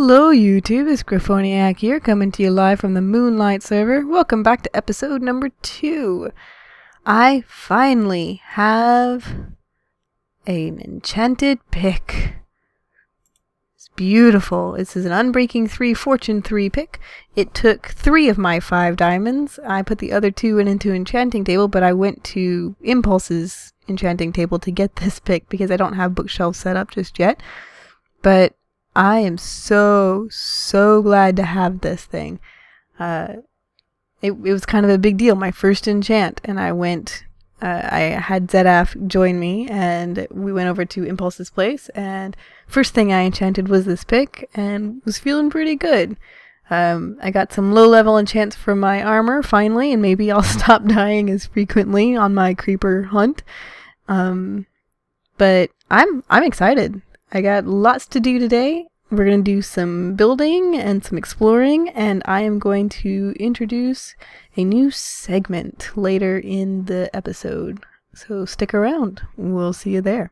Hello YouTube, it's Griffoniac here, coming to you live from the Moonlight server. Welcome back to episode number 2. I finally have an enchanted pick. It's beautiful. This is an Unbreaking 3 Fortune 3 pick. It took 3 of my 5 diamonds. I put the other 2 into enchanting table, but I went to Impulse's enchanting table to get this pick because I don't have bookshelves set up just yet. But I am so glad to have this thing. It was kind of a big deal, my first enchant, and I went, I had Zedaf join me, and we went over to Impulse's place, and first thing I enchanted was this pick, and was feeling pretty good. I got some low-level enchants from my armor, finally, and maybe I'll stop dying as frequently on my creeper hunt. But I'm excited. I got lots to do today. We're going to do some building and some exploring, and I am going to introduce a new segment later in the episode. So stick around. We'll see you there.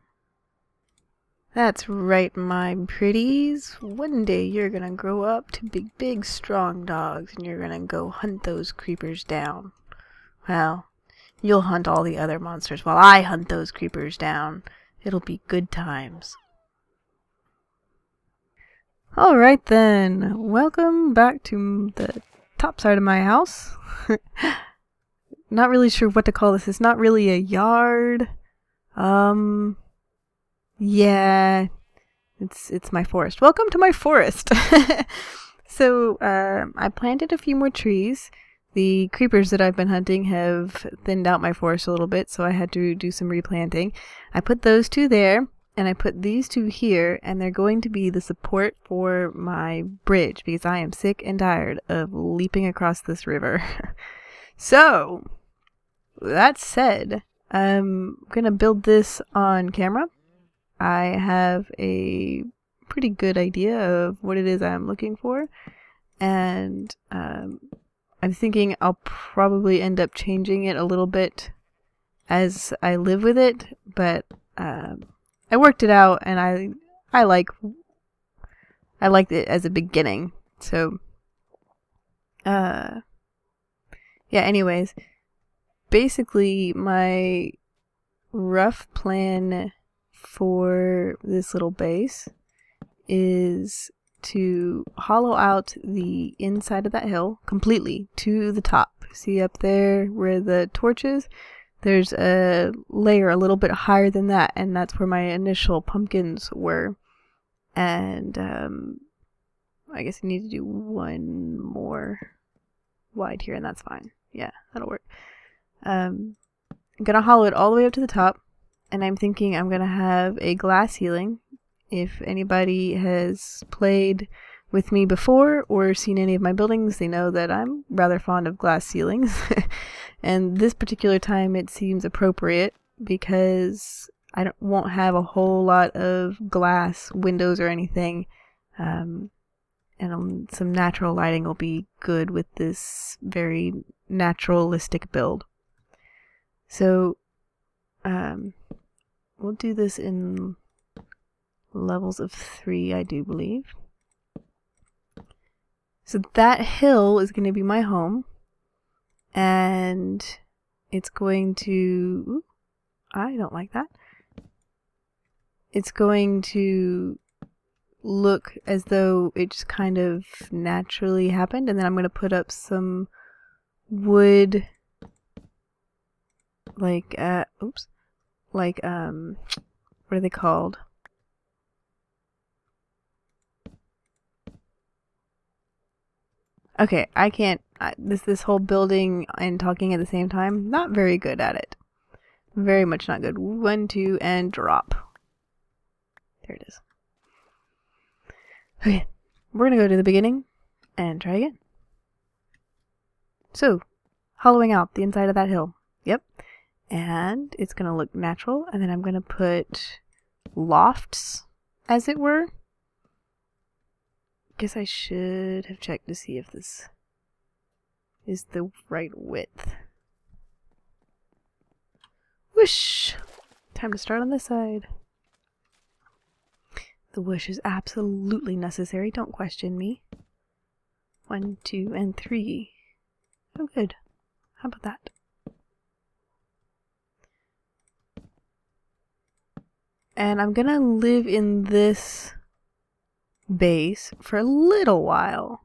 That's right, my pretties. One day you're going to grow up to be big, strong dogs, and you're going to go hunt those creepers down. Well, you'll hunt all the other monsters while I hunt those creepers down. It'll be good times. Alright then, welcome back to the top side of my house. Not really sure what to call this. It's not really a yard. Yeah, it's my forest. Welcome to my forest. So, I planted a few more trees. The creepers that I've been hunting have thinned out my forest a little bit, so I had to do some replanting. I put those 2 there. And I put these 2 here, and they're going to be the support for my bridge, because I am sick and tired of leaping across this river. So, that said, I'm going to build this on camera. I have a pretty good idea of what it is I'm looking for, and I'm thinking I'll probably end up changing it a little bit as I live with it, but I worked it out, and I liked it as a beginning. So, yeah. Anyways, basically my rough plan for this little base is to hollow out the inside of that hill completely to the top. See up there where the torch is? There's a layer a little bit higher than that, and that's where my initial pumpkins were. And I guess I need to do 1 more wide here, and that's fine. Yeah, that'll work. I'm gonna hollow it all the way up to the top, and I'm thinking I'm gonna have a glass ceiling. If anybody has played with me before or seen any of my buildings, they know that I'm rather fond of glass ceilings. And this particular time it seems appropriate because I won't have a whole lot of glass windows or anything, and some natural lighting will be good with this very naturalistic build. So we'll do this in levels of 3, I do believe. So that hill is going to be my home. And it's going to... Ooh, I don't like that. It's going to look as though it just kind of naturally happened. And then I'm going to put up some wood... Like, oops. Like, what are they called? Okay, I can't... This whole building and talking at the same time, not very good at it. Very much not good. 1, 2, and drop. There it is. Okay, we're gonna go to the beginning and try again. So, hollowing out the inside of that hill. Yep. And it's gonna look natural, and then I'm gonna put lofts, as it were. Guess I should have checked to see if this is the right width. Whoosh! Time to start on this side. The wish is absolutely necessary. Don't question me. 1, 2, and 3. Oh, good. How about that? And I'm gonna live in this base for a little while.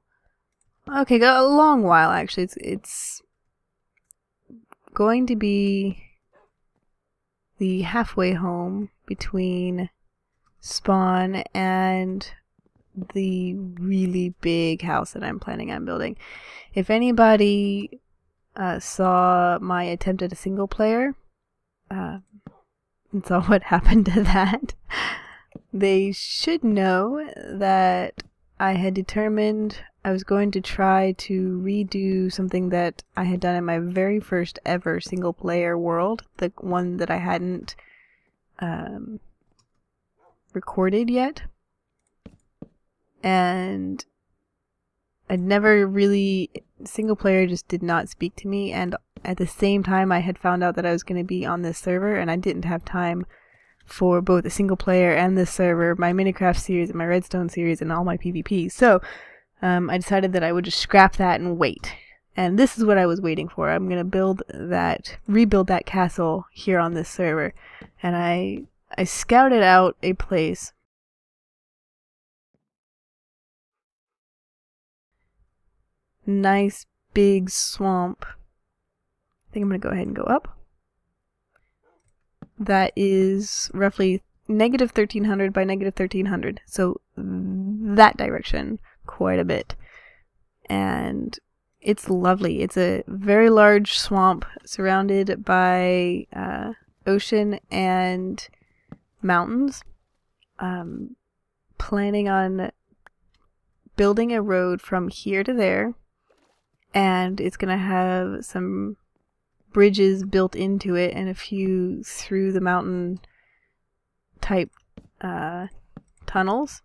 Okay, a long while actually. It's going to be the halfway home between spawn and the really big house that I'm planning on building. If anybody saw my attempt at a single player and saw what happened to that, they should know that I had determined I was going to try to redo something that I had done in my very first ever single player world, the one that I hadn't recorded yet. And I'd never really, single player just did not speak to me, and at the same time I had found out that I was going to be on this server and I didn't have time for both the single player and this server, my Minecraft series and my Redstone series and all my PvP. So I decided that I would just scrap that and wait. And this is what I was waiting for. I'm going to rebuild that castle here on this server. And I scouted out a place. Nice big swamp. I think I'm going to go ahead and go up. That is roughly negative 1300 by negative 1300. So that direction quite a bit. And it's lovely. It's a very large swamp surrounded by ocean and mountains. Planning on building a road from here to there. And it's going to have some bridges built into it and a few through the mountain type tunnels.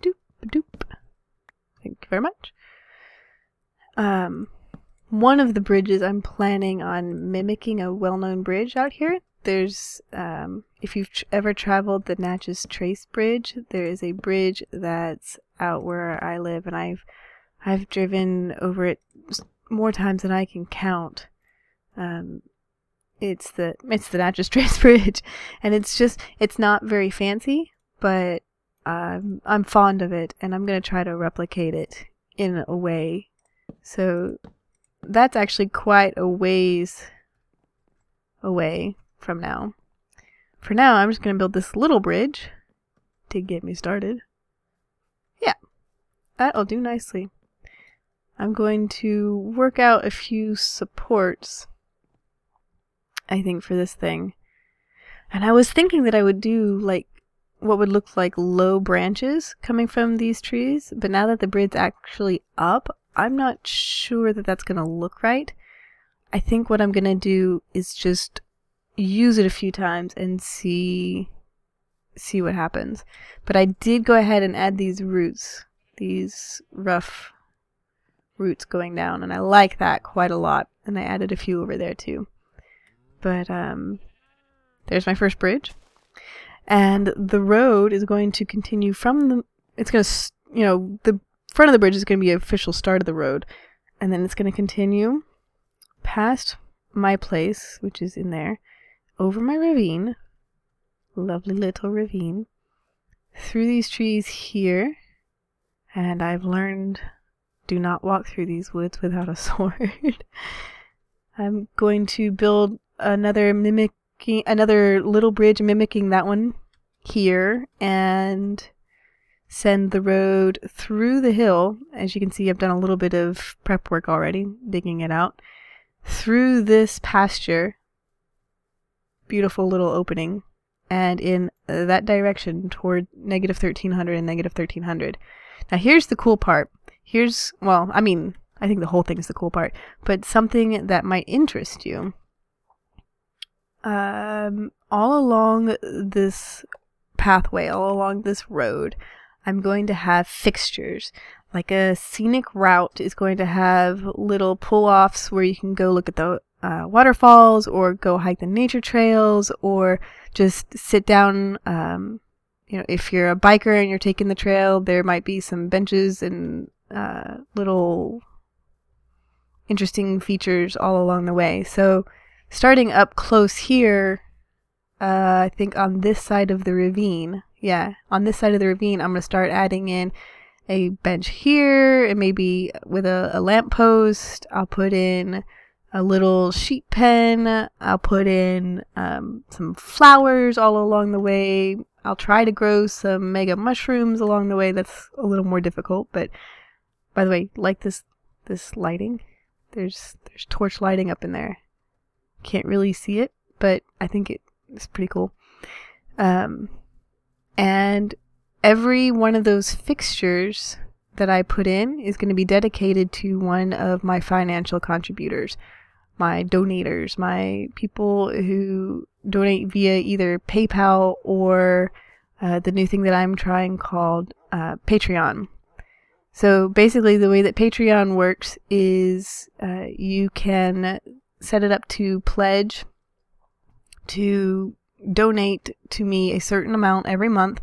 Doop doop. Thank you very much. One of the bridges I'm planning on mimicking a well-known bridge out here. There's if you've ever traveled the Natchez Trace Bridge, there is a bridge that's out where I live, and I've driven over it more times than I can count. It's the Natchez Trace Bridge, and it's not very fancy, but I'm fond of it, and I'm gonna try to replicate it in a way. So that's actually quite a ways away from now. For now, I'm just gonna build this little bridge to get me started. Yeah, that'll do nicely. I'm going to work out a few supports, I think, for this thing. And I was thinking that I would do like what would look like low branches coming from these trees, but now that the bridge's actually up, I'm not sure that that's going to look right. I think what I'm going to do is just use it a few times and see what happens. But I did go ahead and add these roots, these rough roots going down, and I like that quite a lot, and I added a few over there too. But there's my first bridge, and the road is going to continue from the the front of the bridge is going to be the official start of the road, and then it's going to continue past my place, which is in there, over my ravine, lovely little ravine, through these trees here, and I've learned do not walk through these woods without a sword. I'm going to build another little bridge mimicking that one here, and send the road through the hill. As you can see, I've done a little bit of prep work already, digging it out, through this pasture, beautiful little opening, and in that direction toward negative 1300 and negative 1300. Now here's the cool part. Well, I mean, I think the whole thing is the cool part, but something that might interest you. All along this pathway, all along this road, I'm going to have fixtures. Like a scenic route is going to have little pull-offs where you can go look at the waterfalls, or go hike the nature trails, or just sit down. You know, if you're a biker and you're taking the trail, there might be some benches and little interesting features all along the way. So starting up close here, I think on this side of the ravine, on this side of the ravine, I'm going to start adding in a bench here, and maybe with a lamppost. I'll put in a little sheep pen. I'll put in some flowers all along the way. I'll try to grow some mega mushrooms along the way. That's a little more difficult, but by the way, like this lighting, there's torch lighting up in there. Can't really see it, but I think it's pretty cool. And every one of those fixtures that I put in is going to be dedicated to one of my financial contributors, my donators, my people who donate via either PayPal or the new thing that I'm trying called Patreon. So basically the way that Patreon works is you can set it up to pledge to donate to me a certain amount every month,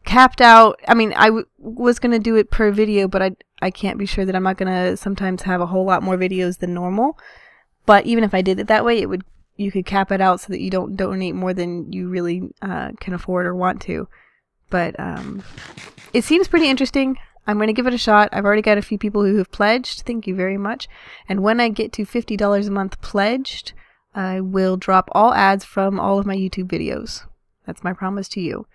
capped out. I mean, I was going to do it per video, but I can't be sure that I'm not going to sometimes have a whole lot more videos than normal. But even if I did it that way, you could cap it out so that you don't donate more than you really can afford or want to. But it seems pretty interesting. I'm going to give it a shot. I've already got a few people who have pledged. Thank you very much. And when I get to $50 a month pledged, I will drop all ads from all of my YouTube videos. That's my promise to you.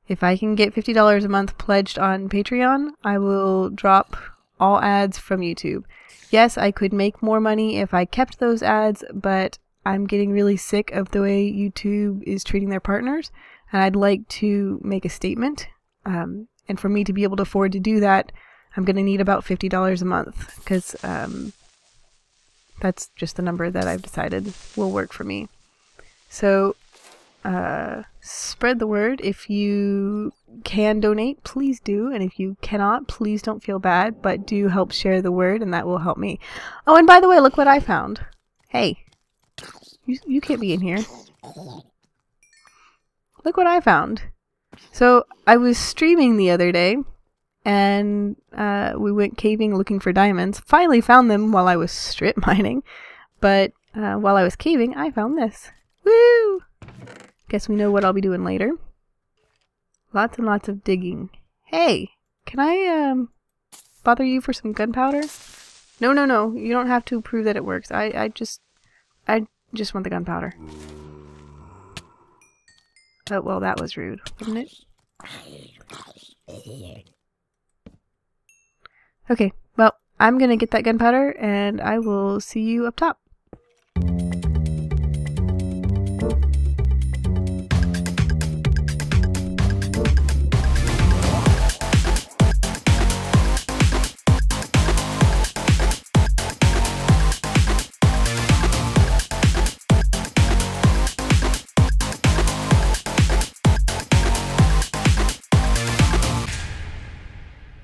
If I can get $50 a month pledged on Patreon, I will drop all ads from YouTube. Yes, I could make more money if I kept those ads, but I'm getting really sick of the way YouTube is treating their partners, and I'd like to make a statement. And for me to be able to afford to do that, I'm going to need about $50 a month, because that's just the number that I've decided will work for me. So spread the word. If you can donate, please do. And if you cannot, please don't feel bad, but do help share the word, and that will help me. Oh, and by the way, look what I found. Hey, you can't be in here. Look what I found. So I was streaming the other day, and we went caving looking for diamonds. Finally found them while I was strip mining, but while I was caving, I found this. Woo! Guess we know what I'll be doing later. Lots and lots of digging. Hey, can I bother you for some gunpowder? No, you don't have to prove that it works. I just want the gunpowder. Oh, well, that was rude, wasn't it? Okay, well, I'm gonna get that gunpowder, and I will see you up top.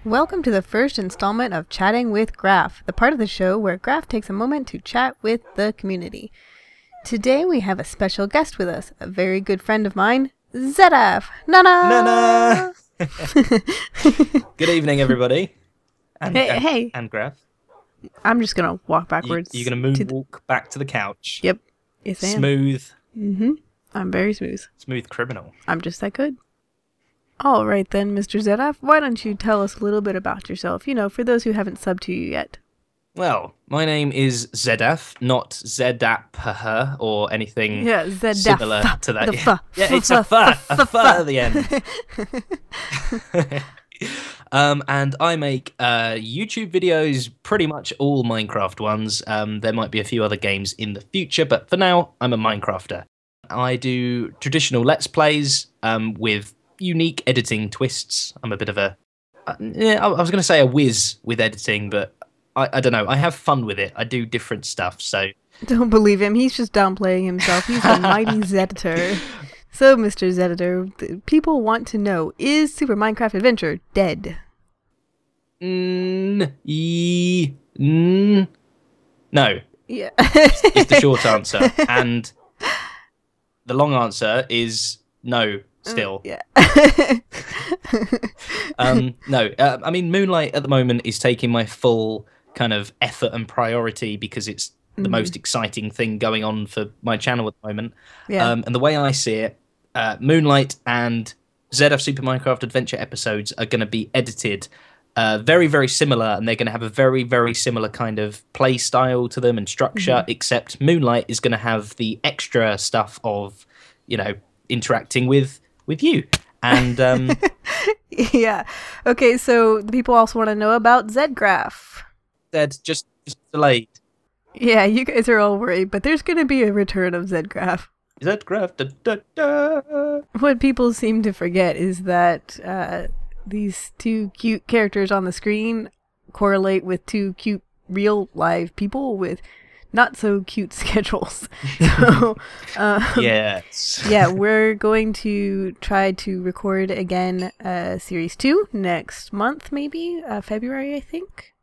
Welcome to the first installment of Chatting with Graph, the part of the show where Graph takes a moment to chat with the community. Today we have a special guest with us, a very good friend of mine, ZF. Nana! Good evening, everybody. And, hey. And Graph. I'm just going to walk backwards. You're going to moonwalk back to the couch. Yep. Yes, I am. Smooth. Mm-hmm. I'm very smooth. Smooth criminal. I'm just that good. All right then, Mr. ZF, why don't you tell us a little bit about yourself, you know, for those who haven't subbed to you yet. Well, my name is Zedaf, not Zedap or anything similar to that. It's a f at the end. And I make YouTube videos, pretty much all Minecraft ones. There might be a few other games in the future, but for now, I'm a Minecrafter. I do traditional Let's Plays with unique editing twists. I'm a bit of a... I was going to say a whiz with editing, but I don't know. I have fun with it. I do different stuff, so... Don't believe him. He's just downplaying himself. He's a mighty Zeditor. So, Mr. Zeditor, people want to know, is Super Minecraft Adventure dead? No. Yeah. is the short answer. And the long answer is no, still. Yeah. No, I mean, Moonlight at the moment is taking my full kind of effort and priority because it's the most exciting thing going on for my channel at the moment. Yeah. And the way I see it, Moonlight and ZF Super Minecraft Adventure episodes are going to be edited very, very similar, and they're going to have a very, very similar kind of play style to them and structure, except Moonlight is going to have the extra stuff of, you know, interacting with you. And Yeah. Okay, so the people also want to know about ZGraph. Zed just delayed. Yeah, you guys are all worried, but there's going to be a return of ZGraph. ZGraph, da, da, da. What people seem to forget is that these two cute characters on the screen correlate with two cute real live people with not so cute schedules. So Yes. yeah, we're going to try to record again series 2 next month, maybe February, I think.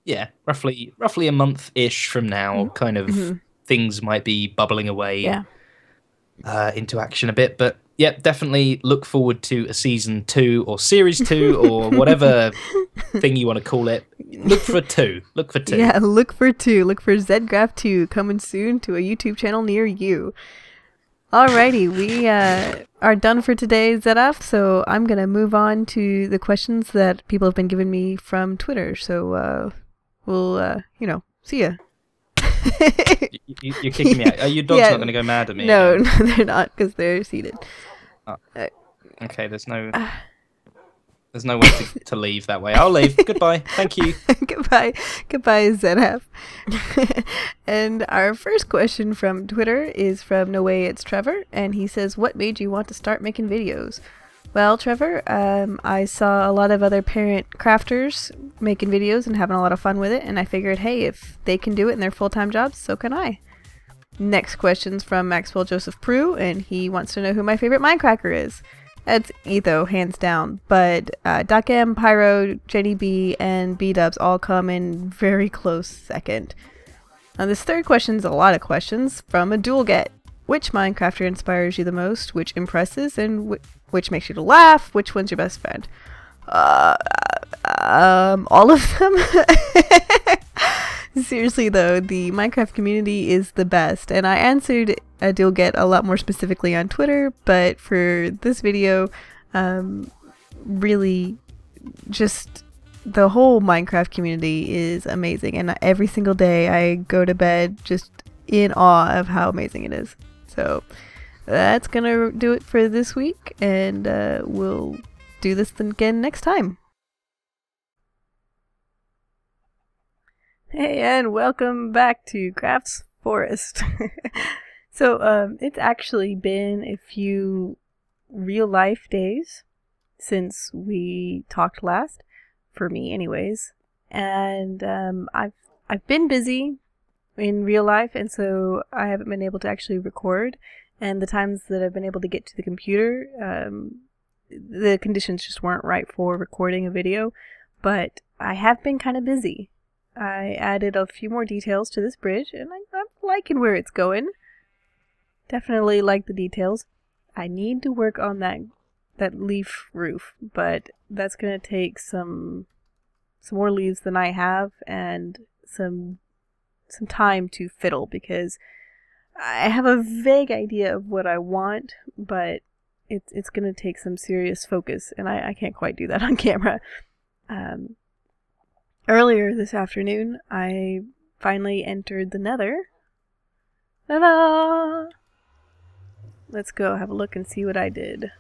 Yeah, roughly a month-ish from now, kind of things might be bubbling away into action a bit. But yeah, definitely look forward to a season 2 or series 2 or whatever thing you want to call it. Look for 2. Look for 2. Yeah, look for 2. Look for ZGraph 2 coming soon to a YouTube channel near you. Alrighty, we are done for today, ZF, so I'm going to move on to the questions that people have been giving me from Twitter. So we'll, see ya. You're kicking me out. Are your dogs not going to go mad at me? No, they're not, because they're seated. Oh. Okay, there's no way to leave that way. I'll leave. Goodbye. Thank you. Goodbye, ZF. And our first question from Twitter is from No Way It's Trevor, and he says, "What made you want to start making videos?" Well, Trevor, I saw a lot of other parent crafters making videos and having a lot of fun with it, and I figured, hey, if they can do it in their full-time jobs, so can I. Next question's from Maxwell Joseph Prue, and he wants to know who my favorite Minecracker is. That's Etho, hands down, but Duck M, Pyro, Jenny B, and B-Dubs all come in very close second. Now this third question's a lot of questions from a dual get. Which Minecrafter inspires you the most? Which impresses? And which makes you to laugh? Which one's your best friend? All of them. Seriously though, the Minecraft community is the best, and I answered a dual get a lot more specifically on Twitter, but for this video, really just the whole Minecraft community is amazing, and every single day I go to bed just in awe of how amazing it is. So that's gonna do it for this week, and we'll do this again next time. Hey, and welcome back to Crafts Forest. So, it's actually been a few real life days since we talked last, for me anyways, and I've been busy in real life, and so I haven't been able to actually record, and the times that I've been able to get to the computer, the conditions just weren't right for recording a video, but I have been kind of busy. I added a few more details to this bridge, and I'm liking where it's going. Definitely like the details. I need to work on that leaf roof, but that's gonna take some more leaves than I have, and some time to fiddle, because I have a vague idea of what I want, but it's gonna take some serious focus, and I can't quite do that on camera. Earlier this afternoon, I finally entered the Nether. Ta-da! Let's go have a look and see what I did.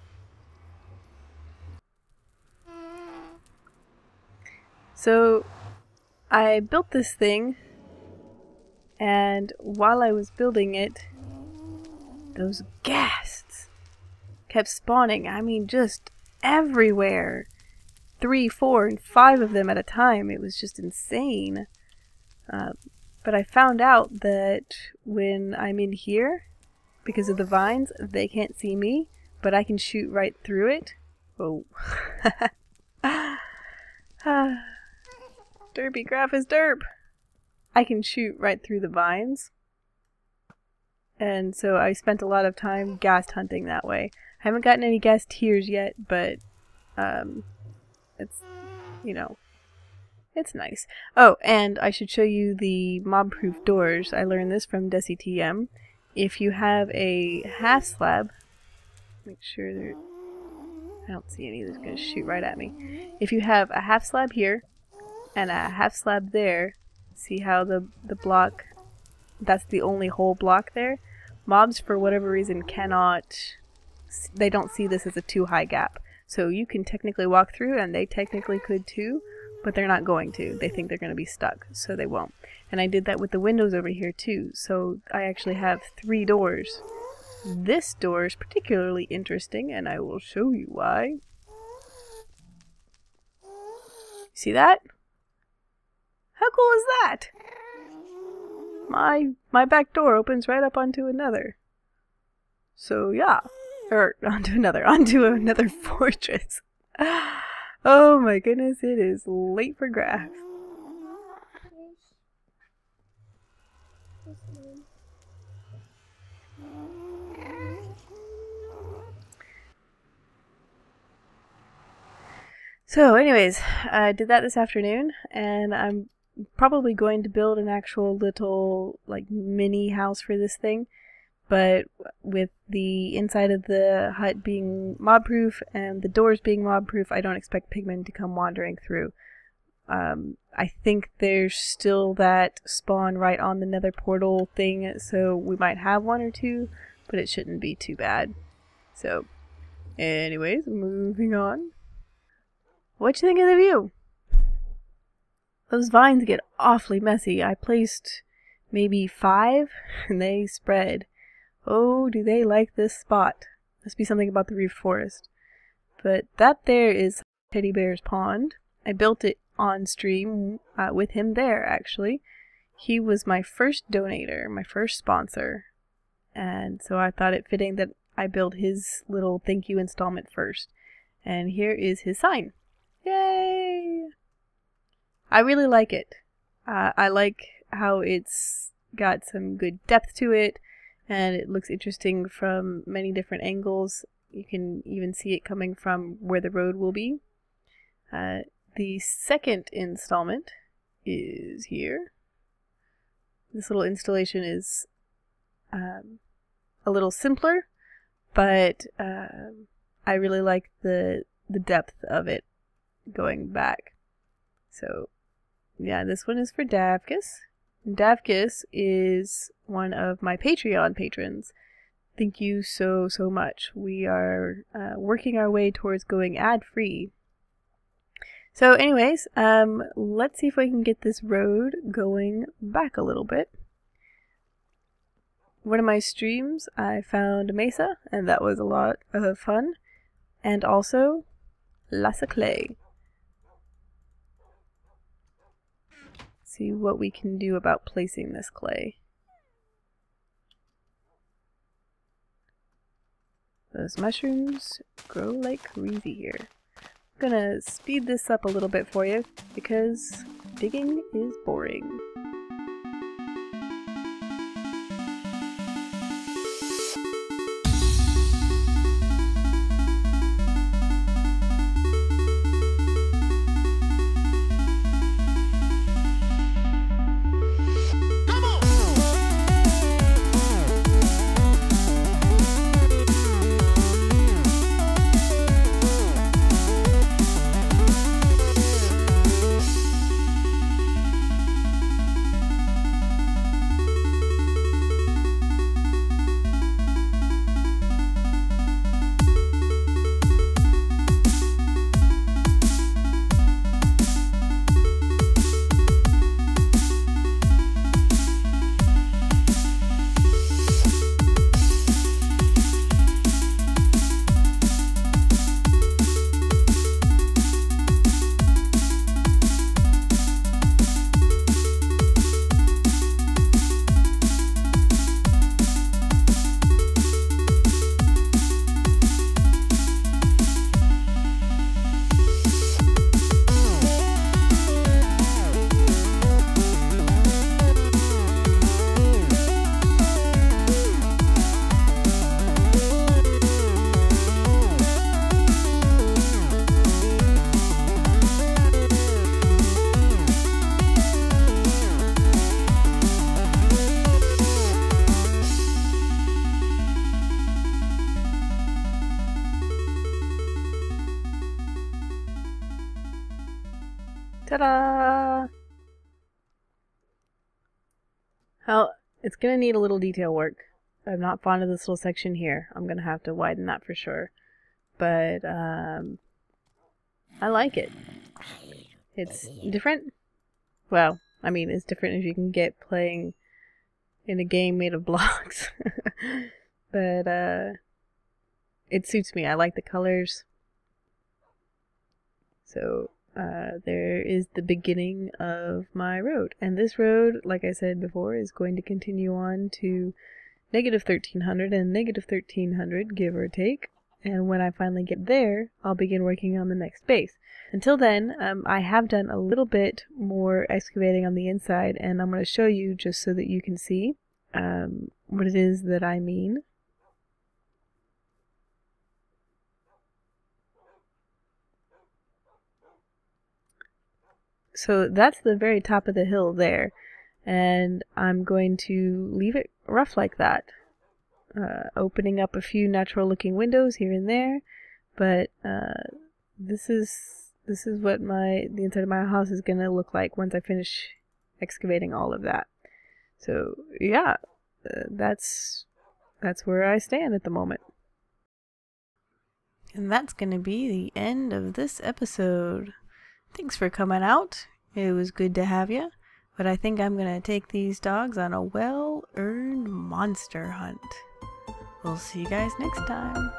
So, I built this thing, and while I was building it, those ghasts kept spawning. I mean, just everywhere. 3, 4, and 5 of them at a time. It was just insane. But I found out that when I'm in here, because of the vines, they can't see me, but I can shoot right through it. Oh. Derpy graph is derp. I can shoot right through the vines. And so I spent a lot of time ghast hunting that way. I haven't gotten any ghast tears yet, but it's, you know, it's nice. Oh, and I should show you the mob-proof doors. I learned this from DesiTM. If you have a half slab, make sure there, I don't see any that's going to shoot right at me. If you have a half slab here and a half slab there, see how the block, that's the only whole block there? Mobs, for whatever reason, cannot, they don't see this as a too high gap. So you can technically walk through, and they technically could too, but they're not going to. They think they're going to be stuck, so they won't. And I did that with the windows over here too, so I actually have 3 doors. This door is particularly interesting, and I will show you why. See that? How cool is that? My back door opens right up onto another. So yeah. Or onto another fortress. Oh my goodness, it is late for graph. So anyways, I did that this afternoon, and I'm probably going to build an actual little like mini house for this thing, but with the inside of the hut being mob proof and the doors being mob proof, I don't expect pigmen to come wandering through. I think there's still that spawn right on the nether portal thing, so we might have 1 or 2, but it shouldn't be too bad. So anyways, moving on. What you think of the view? Those vines get awfully messy. I placed maybe 5 and they spread. Oh, do they like this spot. Must be something about the reef forest. But that there is Teddy Bear's pond. I built it on stream with him there, actually. He was my first donator, my first sponsor. And so I thought it fitting that I build his little thank you installment first. And here is his sign. Yay! I really like it. I like how it's got some good depth to it, and it looks interesting from many different angles. You can even see it coming from where the road will be. The second installment is here. This little installation is a little simpler, but I really like the depth of it going back. So yeah, this one is for Davkus. Davkus is one of my Patreon patrons. Thank you so much. We are working our way towards going ad-free. So anyways, let's see if we can get this road going back a little bit. One of my streams, I found a mesa, and that was a lot of fun. And also, lots of clay. See what we can do about placing this clay. Those mushrooms grow like crazy here. I'm gonna speed this up a little bit for you because digging is boring. Ta-da! Well, it's gonna need a little detail work. I'm not fond of this little section here. I'm gonna have to widen that for sure. But, I like it. It's different. Well, I mean, as different as you can get playing in a game made of blocks. But, it suits me. I like the colors. So, there is the beginning of my road. And this road, like I said before, is going to continue on to negative 1300 and negative 1300, give or take. And when I finally get there, I'll begin working on the next base. Until then, I have done a little bit more excavating on the inside, and I'm going to show you just so that you can see what it is that I mean. So that's the very top of the hill there, and I'm going to leave it rough like that, opening up a few natural looking windows here and there, but this is what the inside of my house is going to look like once I finish excavating all of that. So yeah, that's where I stand at the moment. And that's going to be the end of this episode. Thanks for coming out. It was good to have you. But I think I'm going to take these dogs on a well-earned monster hunt. We'll see you guys next time.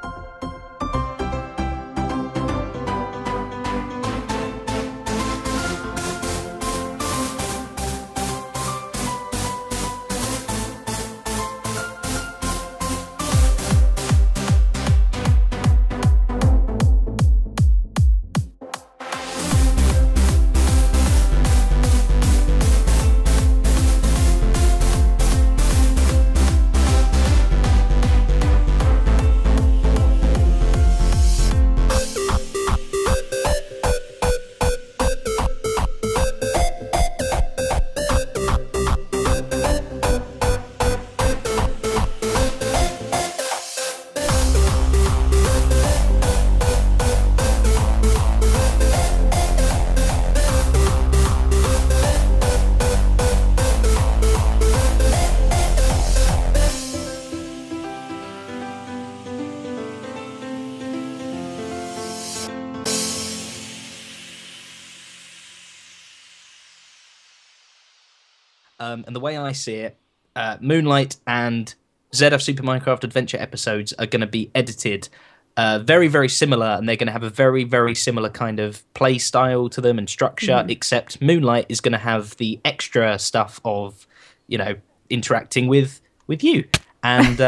And the way I see it, Moonlight and ZF Super Minecraft Adventure episodes are going to be edited very, very similar, and they're going to have a very, very similar kind of play style to them and structure, except Moonlight is going to have the extra stuff of, you know, interacting with you. And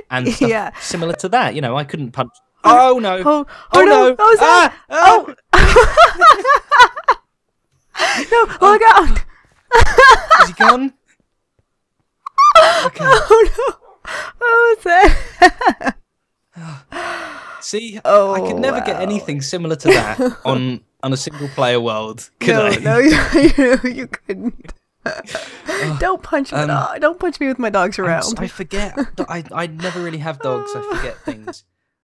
and stuff similar to that. You know, I couldn't punch... Oh, no. Oh no. No. What was that? Oh. No. Oh, my God. Is he gone? Okay. Oh, no. What was that? See, I could never get anything similar to that on a single player world, could I? No, you couldn't. Don't punch me. Don't punch me with my dogs around. I forget. I never really have dogs. I forget things.